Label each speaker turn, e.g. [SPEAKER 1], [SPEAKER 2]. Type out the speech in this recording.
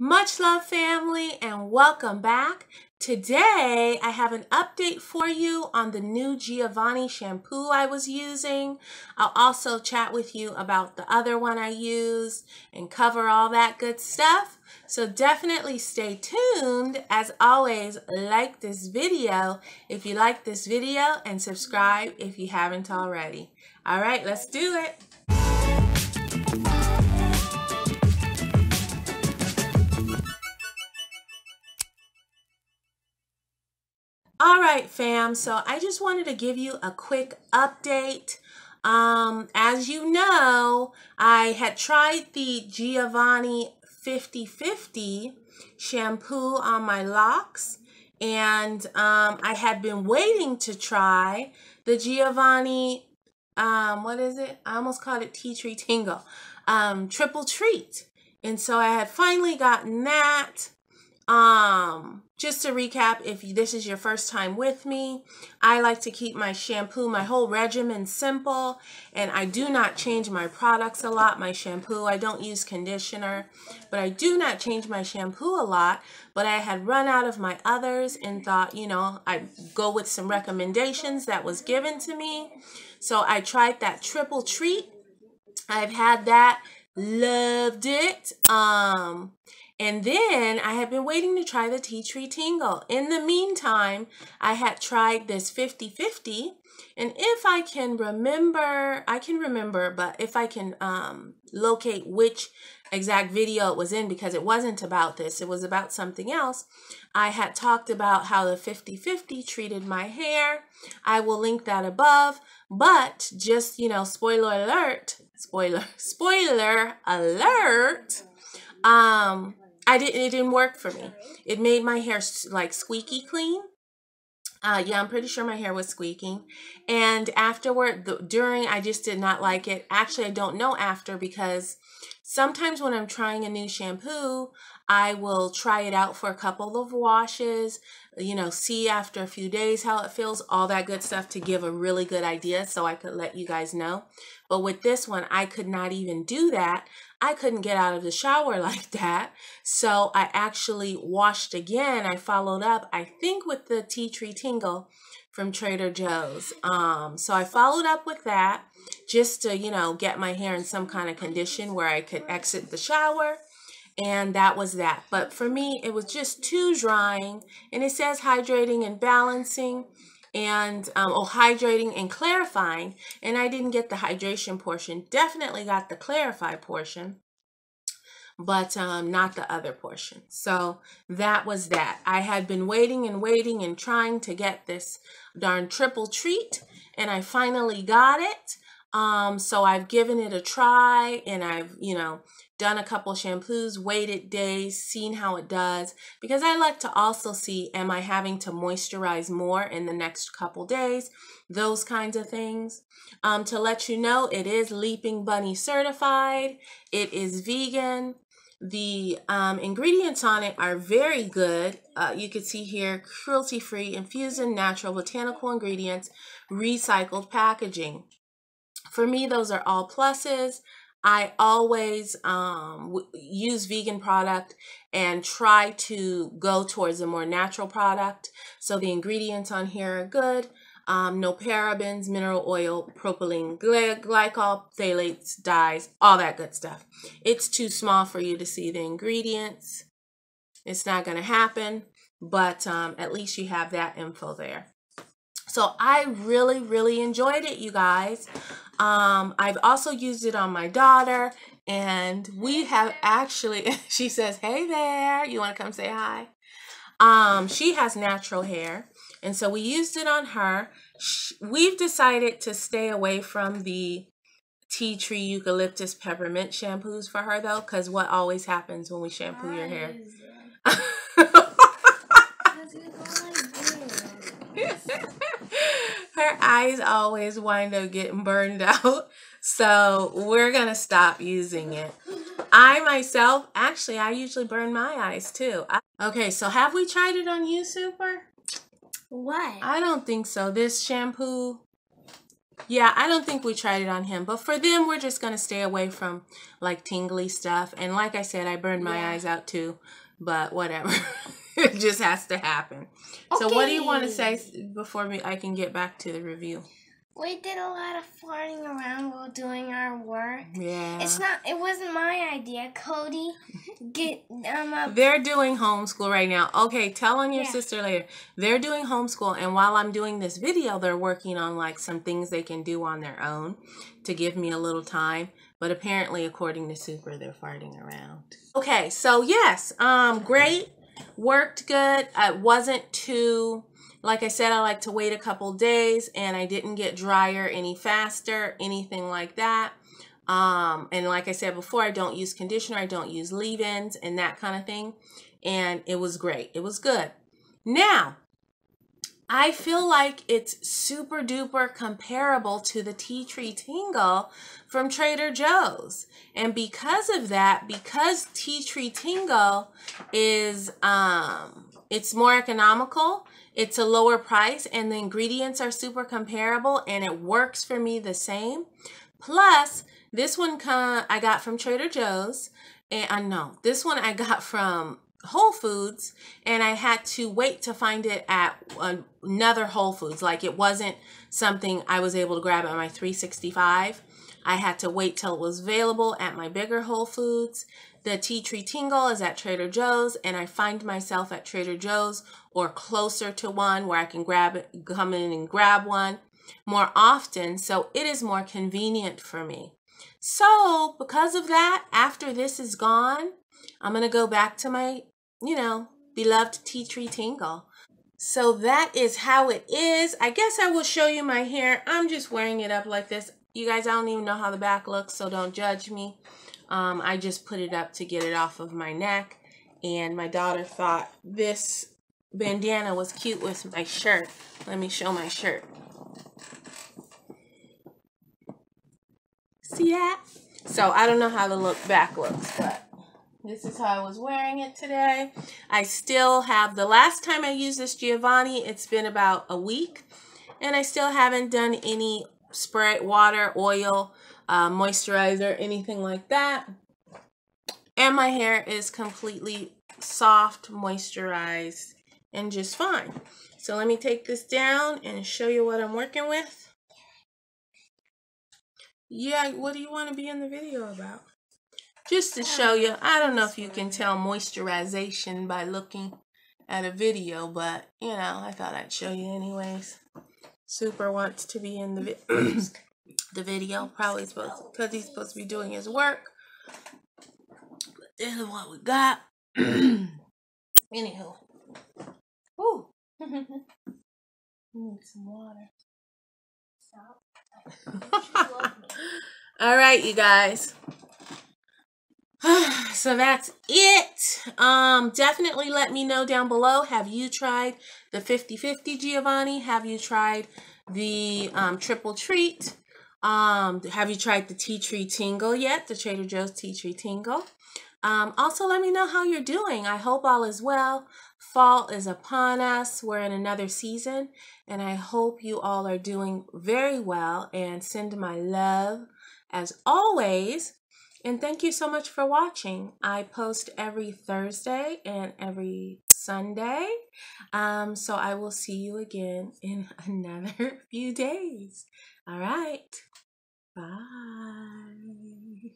[SPEAKER 1] Much love, family, and welcome back. Today, I have an update for you on the new Giovanni shampoo I was using. I'll also chat with you about the other one I used and cover all that good stuff. So definitely stay tuned. As always, like this video if you like this video and subscribe if you haven't already. All right, let's do it. All right, fam, so I just wanted to give you a quick update. As you know, I had tried the Giovanni 50/50 shampoo on my locks, and I had been waiting to try the Giovanni, what is it? I almost called it Tea Tree Tingle, Triple Treat. And so I had finally gotten that. Just to recap, if this is your first time with me, I like to keep my shampoo, my whole regimen simple, and I do not change my products a lot. My shampoo, I don't use conditioner, but I do not change my shampoo a lot. But I had run out of my others and thought, you know, I'd go with some recommendations that was given to me. So I tried that Triple Treat. I've had that, loved it. And then I had been waiting to try the Tea Tree Tingle. In the meantime, I had tried this 50/50. And if I can remember, but if I can locate which exact video it was in, because it wasn't about this, it was about something else. I had talked about how the 50/50 treated my hair. I will link that above. But just, you know, spoiler alert, it didn't work for me. It made my hair like squeaky clean. Yeah, I'm pretty sure my hair was squeaking. And afterward, during, I just did not like it. Actually, I don't know after, because sometimes when I'm trying a new shampoo, I will try it out for a couple of washes, you know, see after a few days how it feels, all that good stuff to give a really good idea so I could let you guys know. But with this one, I could not even do that. I couldn't get out of the shower like that. So I actually washed again. I followed up, I think, with the Tea Tree Tingle from Trader Joe's. So I followed up with that just to, you know, get my hair in some kind of condition where I could exit the shower. And that was that. But for me, it was just too drying. And it says hydrating and balancing, and hydrating and clarifying. And I didn't get the hydration portion. Definitely got the clarify portion, but not the other portion. So that was that. I had been waiting and trying to get this darn Triple Treat, and I finally got it. So I've given it a try, and I've, you know, done a couple shampoos, waited days, seen how it does, because I like to also see, am I having to moisturize more in the next couple days, those kinds of things. To let you know, it is Leaping Bunny certified. It is vegan. The ingredients on it are very good. You can see here, cruelty-free, infusing natural botanical ingredients, recycled packaging. For me, those are all pluses. I always use vegan product and try to go towards a more natural product. So the ingredients on here are good. No parabens, mineral oil, propylene glycol, phthalates, dyes, all that good stuff. It's too small for you to see the ingredients. It's not going to happen, but at least you have that info there. So I really enjoyed it, you guys. I've also used it on my daughter, and we have actually, she says, hey there, you want to come say hi? She has natural hair, and so we used it on her. We've decided to stay away from the tea tree eucalyptus peppermint shampoos for her, though, because what always happens when we shampoo your hair? Her eyes always wind up getting burned out, so we're gonna stop using it. I myself, actually, I usually burn my eyes too. Okay, so have we tried it on you, Super?
[SPEAKER 2] What?
[SPEAKER 1] I don't think so. This shampoo, Yeah, I don't think we tried it on him. But for them, we're just going to stay away from like tingly stuff. And like I said, I burned my eyes out too. But whatever. It just has to happen. Okay. So what do you want to say before I can get back to the review?
[SPEAKER 2] We did a lot of farting around while doing our work.
[SPEAKER 1] Yeah.
[SPEAKER 2] It wasn't my idea. Cody,
[SPEAKER 1] They're doing homeschool right now. Okay, tell on your sister later. They're doing homeschool, and while I'm doing this video, they're working on like some things they can do on their own to give me a little time. But apparently, according to Super, they're farting around. Okay, so yes, great. Worked good. It wasn't too... Like I said, I like to wait a couple days, and I didn't get drier any faster, anything like that. And like I said before, I don't use conditioner, I don't use leave-ins and that kind of thing. And it was great. It was good. Now, I feel like it's super duper comparable to the Tea Tree Tingle from Trader Joe's. And because of that, because Tea Tree Tingle is, it's more economical, it's a lower price, and the ingredients are super comparable, and it works for me the same. Plus, this one I got from Trader Joe's, and this one I got from Whole Foods, and I had to wait to find it at another Whole Foods. Like, it wasn't something I was able to grab at my 365. I had to wait till it was available at my bigger Whole Foods. The Tea Tree Tingle is at Trader Joe's, and I find myself at Trader Joe's or closer to one where I can come in and grab one more often, so it is more convenient for me. So because of that, after this is gone, I'm going to go back to my, beloved Tea Tree Tingle. So that is how it is. I guess I will show you my hair. I'm just wearing it up like this. You guys, I don't even know how the back looks, so don't judge me. I just put it up to get it off of my neck, and my daughter thought this bandana was cute with my shirt. Let me show my shirt. See that? So I don't know how the back looks, but this is how I was wearing it today. I still have, the last time I used this Giovanni, it's been about a week, and I still haven't done any spray, water, oil, moisturizer, anything like that. And my hair is completely soft, moisturized, and just fine. So let me take this down and show you what I'm working with. Yeah, what do you want to be in the video about? Just to show you, I don't know if you can tell moisturization by looking at a video, but, I thought I'd show you anyways. Super wants to be in the video, probably because he's supposed to be doing his work. But this is what we got. Anywho. Ooh. Need some water. All right, you guys. So that's it. Definitely let me know down below. Have you tried the 50/50 Giovanni? Have you tried the triple treat? Have you tried the Tea Tree Tingle yet? The Trader Joe's Tea Tree Tingle. Also, let me know how you're doing. I hope all is well. Fall is upon us. We're in another season, and I hope you all are doing very well, and send my love as always. And thank you so much for watching. I post every Thursday and every Sunday. So I will see you again in another few days. All right. Bye.